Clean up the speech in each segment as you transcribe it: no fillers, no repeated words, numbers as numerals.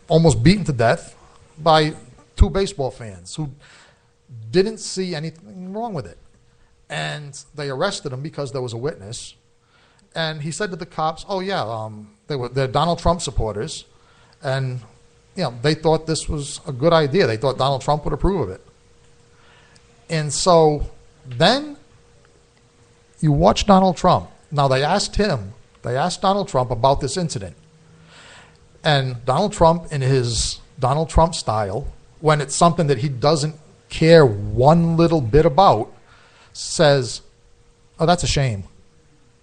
almost beaten to death by two baseball fans who didn't see anything wrong with it. And they arrested him because there was a witness. And he said to the cops, they're Donald Trump supporters. And, they thought this was a good idea. They thought Donald Trump would approve of it. And so then you watch Donald Trump. Now, they asked Donald Trump about this incident. And Donald Trump, in his Donald Trump style, when it's something that he doesn't care one little bit about, says, "Oh, that's a shame,"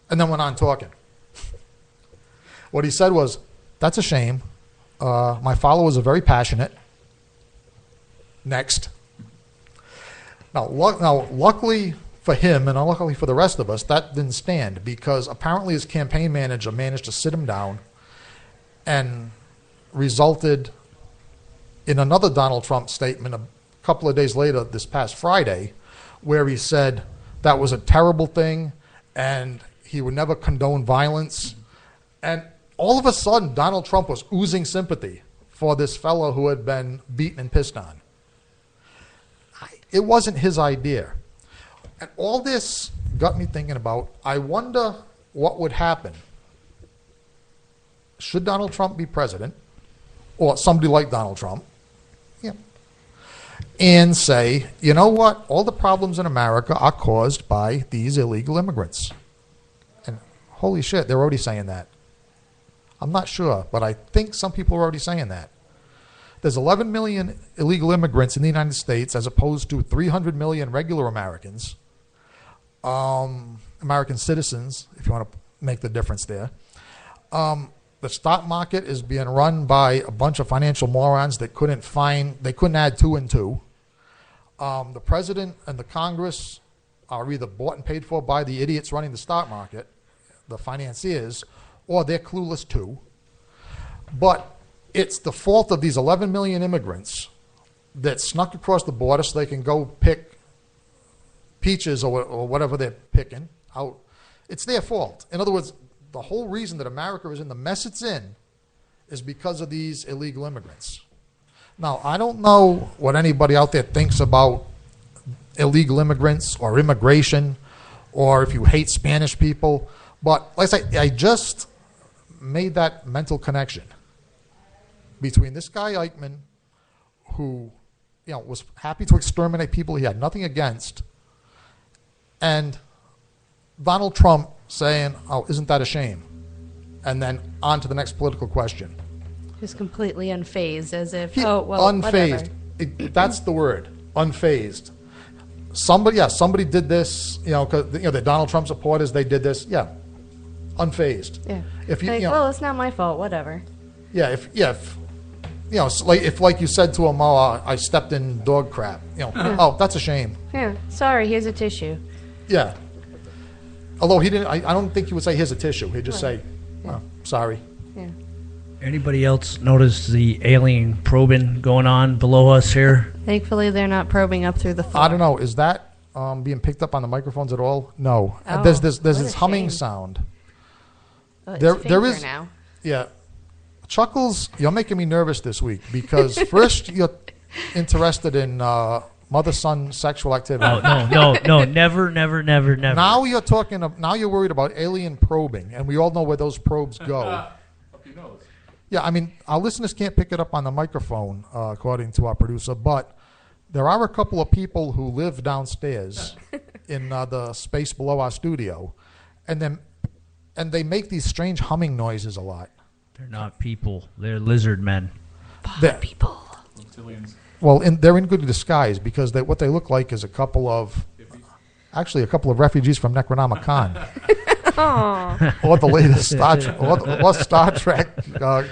and then went on talking. What he said was, "That's a shame. My followers are very passionate." Next. Now, luckily for him and unluckily for the rest of us, that didn't stand, because apparently his campaign manager managed to sit him down and resulted in another Donald Trump statement a couple of days later, this past Friday, where he said that was a terrible thing and he would never condone violence. And all of a sudden, Donald Trump was oozing sympathy for this fellow who had been beaten and pissed on. It wasn't his idea. And all this got me thinking about, I wonder what would happen. Should Donald Trump be president, or somebody like Donald Trump, and say, you know what, all the problems in America are caused by these illegal immigrants. And holy shit, they're already saying that. I'm not sure, but I think some people are already saying that. There's 11 million illegal immigrants in the United States as opposed to 300 million regular Americans, American citizens, if you want to make the difference there. The stock market is being run by a bunch of financial morons that couldn't add two and two. The president and the Congress are either bought and paid for by the idiots running the stock market, the financiers, or they're clueless too. But it's the fault of these 11 million immigrants that snuck across the border so they can go pick peaches or whatever they're picking out. It's their fault. In other words, the whole reason that America is in the mess it's in is because of these illegal immigrants. Now, I don't know what anybody out there thinks about illegal immigrants or immigration, or if you hate Spanish people, but like I say, I just made that mental connection between this guy Eichmann, who was happy to exterminate people he had nothing against, and Donald Trump saying, "Oh, isn't that a shame?" And then on to the next political question. Just completely unfazed, as if, unfazed. That's the word, unfazed. Somebody did this, because the Donald Trump supporters, they did this, unfazed. Yeah. It's not my fault, whatever. Yeah, if like you said to him, I stepped in dog crap. Oh, that's a shame. Yeah, sorry, here's a tissue. Yeah. Although he didn't, I don't think he would say, "Here's a tissue." He'd just say, "Sorry." Yeah. Anybody else notice the alien probing going on below us here? Thankfully, they're not probing up through the floor. I don't know. Is that being picked up on the microphones at all? No. Oh, there's this humming sound. Oh, there is now. Yeah. Chuckles, you're making me nervous this week because first you're interested in mother-son sexual activity. Oh, no, never. Now you're worried about alien probing, and we all know where those probes go. Up your nose. Yeah, I mean, our listeners can't pick it up on the microphone, according to our producer, but there are a couple of people who live downstairs in the space below our studio, and they make these strange humming noises a lot. They're not people. They're lizard men. People. Reptilians. Well, they're in good disguise because what they look like is a couple of refugees from Necronomicon. Or the latest Star Trek. Or Star Trek. So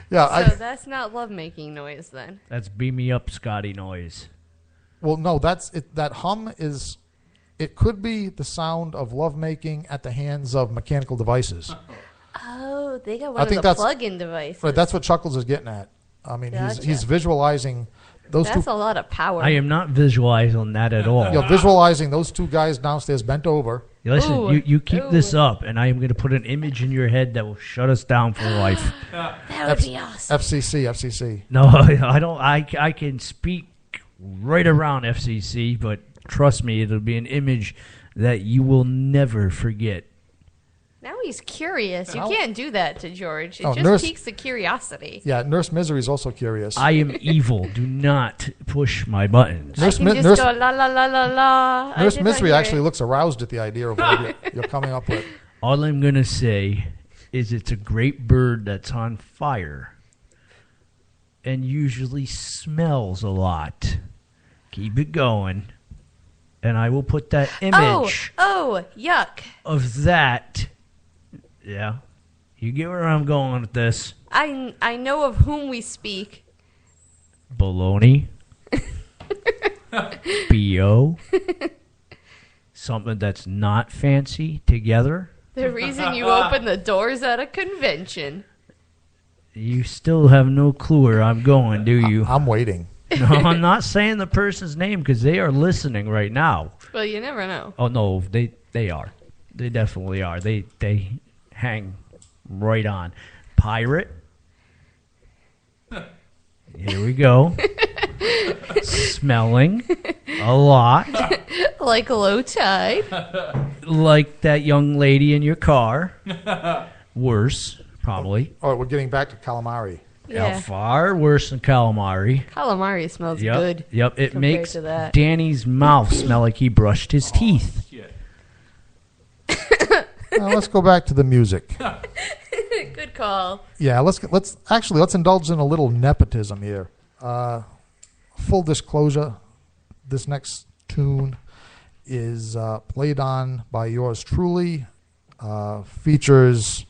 that's not lovemaking noise then. That's beam me up, Scotty noise. Well, no, that hum is. It could be the sound of lovemaking at the hands of mechanical devices. Oh, they got one of the plug-in devices. Right, that's what Chuckles is getting at. I mean, he's visualizing those two. That's a lot of power. I am not visualizing that at all. Visualizing those two guys downstairs bent over Listen, Ooh. you keep this Ooh. up, and I am going to put an image in your head that will shut us down for life. That would be awesome. FCC. No, I don't. I can speak right around FCC, but trust me, it'll be an image that you will never forget. Now he's curious. You Now- can't do that to George. It Oh, just Nurse- piques the curiosity. Yeah, Nurse Misery is also curious. I am evil. Do not push my buttons. Nurse I Mi- can just Nurse- go la la la la la. I Nurse did not Misery hear actually it. looks aroused at the idea of what you're coming up with. All I'm going to say is it's a great bird that's on fire and usually smells a lot. Keep it going. And I will put that image Oh, yuck. of that. Yeah. You get where I'm going with this. I know of whom we speak. Baloney. B.O. Something that's not fancy together. The reason you open the doors at a convention. You still have no clue where I'm going, do you? I'm waiting. No, I'm not saying the person's name because they are listening right now. Well, you never know. Oh no, they are. They definitely are. They hang right on. Pirate. Here we go. Smelling a lot Like low tide. like that young lady in your car. Worse, probably. Oh, we're getting back to calamari. Yeah. Far worse than calamari. Calamari smells Yep. good. Yep. It compared makes to that. Danny's mouth smell like he brushed his teeth. Shit. Now let's go back to the music. Good call. Yeah, let's indulge in a little nepotism here. Full disclosure, this next tune is played on by yours truly. Features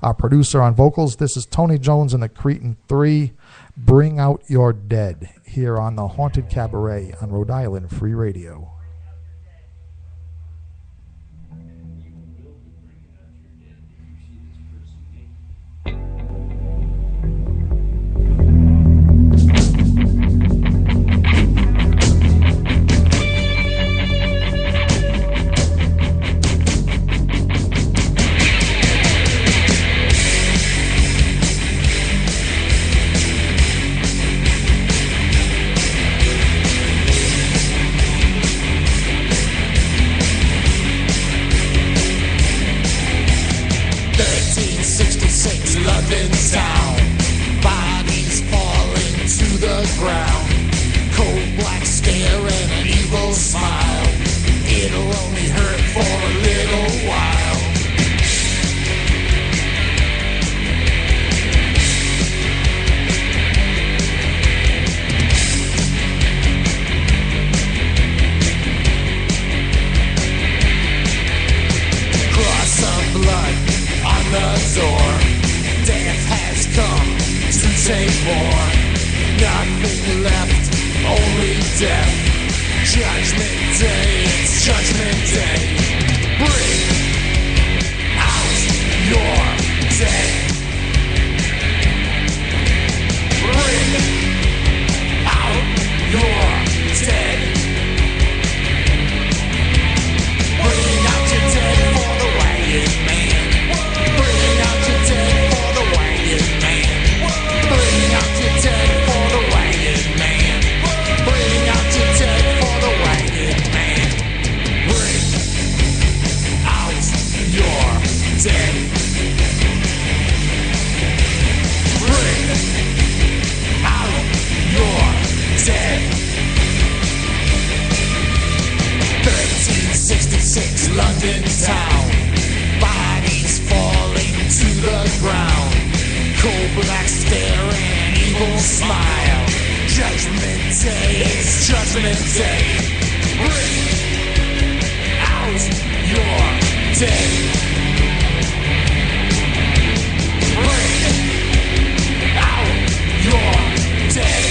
our producer on vocals. This is Tony Jones and the Cretin 3. Bring Out Your Dead here on the Haunted Cabaret on Rhode Island Free Radio. London town, bodies falling to the ground, cold black stare and an evil smile. It'll only hurt for a little while. Cross of blood on the door. Death has come to take more. Nothing left, only death. Judgment Day, it's Judgment Day. Bring out your dead. Bring out your dead. Bring out your dead for the wagon man. Bring out your dead for the wagon man. Bring out your dead for the wagon man. Bring out your dead for the wagon man. Bring out your dead. Bring out your dead. 1366 London town. Bodies falling to the ground. Cold black stare and evil smile. Judgment Day, it's Judgment Day. Bring out your dead. Bring out your dead.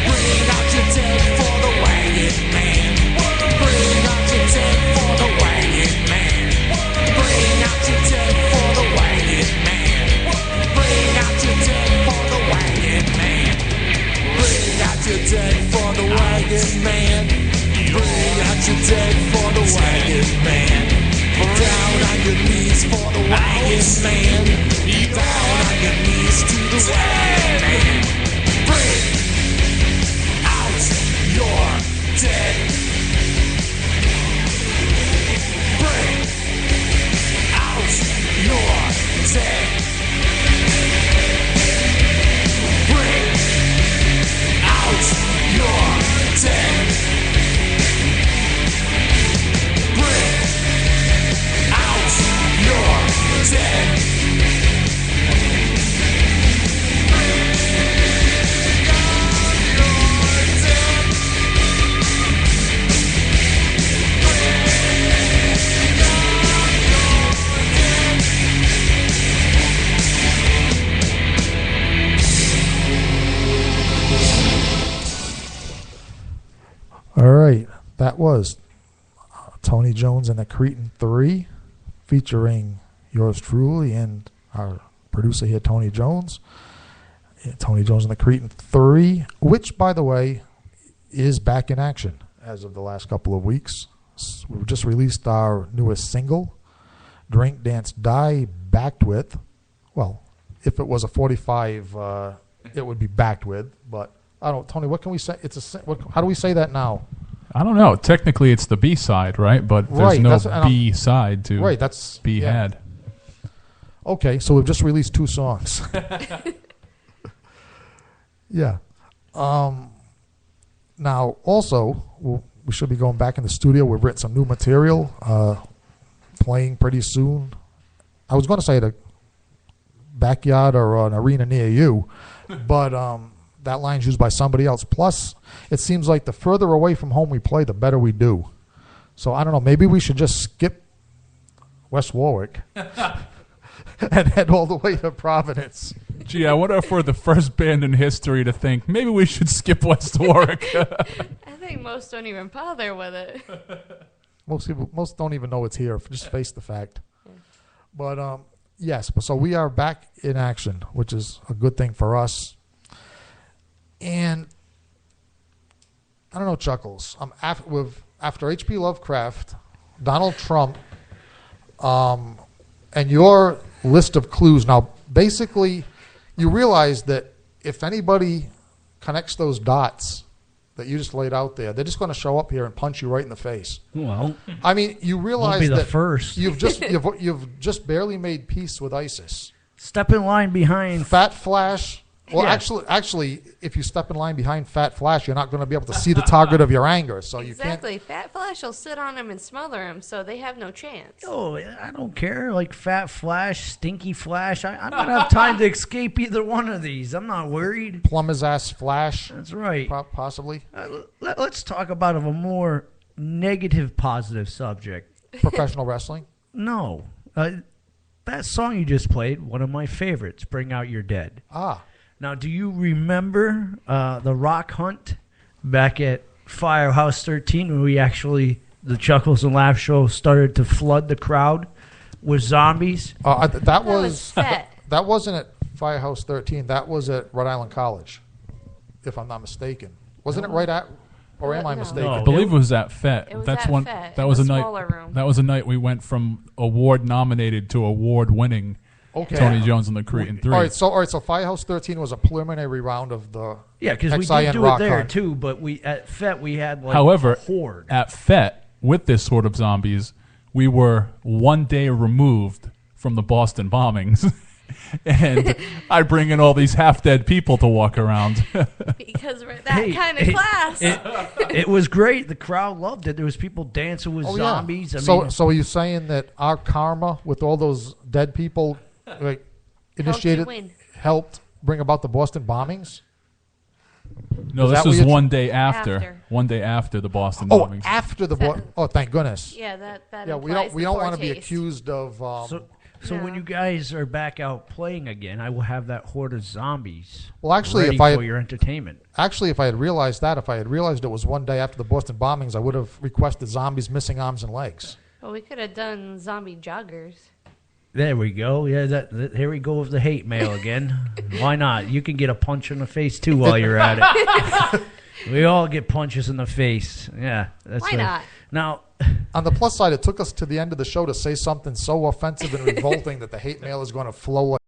Bring out your dead for the wagon man. Bring out your dead for the wagon man. Bring out your dead for the wagon man. Bring out your dead for the wagon man. Bring out your dead for the wagon man. Bring out your dead You down on your knees to the weighing man. Bring out your dead. Bring out your dead. Bring out your dead. Bring out your dead. All right, that was Tony Jones and the Cretin 3, featuring yours truly and our producer here, Tony Jones. Yeah, Tony Jones and the Cretin 3, which, by the way, is back in action as of the last couple of weeks. We've just released our newest single, Drink, Dance, Die, backed with. Well, if it was a 45, it would be backed with, but I don't. Tony, what can we say? How do we say that now? I don't know. Technically, it's the B side, right? But there's Right, no that's- B side to Right, that's be yeah. had. Okay, so we've just released 2 songs. Yeah. Now, also, we should be going back in the studio. We've written some new material, playing pretty soon. I was going to say at a backyard or an arena near you, but that line's used by somebody else. Plus, it seems like the further away from home we play, the better we do. So I don't know. Maybe we should just skip West Warwick and head all the way to Providence. Gee, I wonder if we're the first band in history to think maybe we should skip West Warwick. I think most don't even bother with it. Most don't even know it's here. Just face the fact. But yes, so we are back in action, which is a good thing for us. And I don't know, Chuckles. After H.P. Lovecraft, Donald Trump, and your list of clues. Now, basically, you realize that if anybody connects those dots that you just laid out there, they're just going to show up here and punch you right in the face. Well, I mean, you realize be the that first. you've just barely made peace with ISIS. step in line behind. Fat Flash. Well, Yeah. actually, if you step in line behind Fat Flash, you're not going to be able to see the target of your anger. So you can't. Exactly. Fat Flash will sit on him and smother him, so they have no chance. Oh, I don't care. Like Fat Flash, Stinky Flash. I don't have time to escape either one of these. I'm not worried. Plumb his ass Flash, That's right. possibly. Let's talk about a more negative, positive subject. Professional wrestling. No. That song you just played, one of my favorites, Bring Out Your Dead. Ah, Now, do you remember the Rock Hunt back at Firehouse 13 when the Chuckles and Laugh show started to flood the crowd with zombies? that was was set. that wasn't at Firehouse 13. That was at Rhode Island College, if I'm not mistaken. Wasn't it right at? Or am I No. mistaken? No. I believe it was at FET. It was That's at one. FET, That in was the a night. smaller room. That was a night we went from award nominated to award winning. Okay. Tony Jones and the Cretin 3. All right, so Firehouse 13 was a preliminary round of the Yeah, because we XIN did do Rock it there Hunt. too, but at FET we had like However, a horde. at FET with this sort of zombies, we were one day removed from the Boston bombings. And I bring in all these half-dead people to walk around. Because we're that Hey, kind of class. It was great. The crowd loved it. There was people dancing with Oh, zombies. Yeah. I mean, So are you saying that our karma with all those dead people win. helped bring about the Boston bombings? No, Is this that what was you're- one day after. After. One day after the Boston Oh, bombings. after the That- oh, thank goodness. Yeah, that Yeah, implies we the don't poor want to be taste. accused of. so when Yeah. you guys are back out playing again, I will have that horde of zombies Well, actually, ready if I for your entertainment. if I had realized it was one day after the Boston bombings, I would have requested zombies missing arms and legs. Well, we could have done zombie joggers. There we go. Yeah, here we go with the hate mail again. Why not? You can get a punch in the face too while you're at it. We all get punches in the face. Yeah, that's Why right. not? Now, On the plus side, it took us to the end of the show to say something so offensive and revolting that the hate mail is going to flow like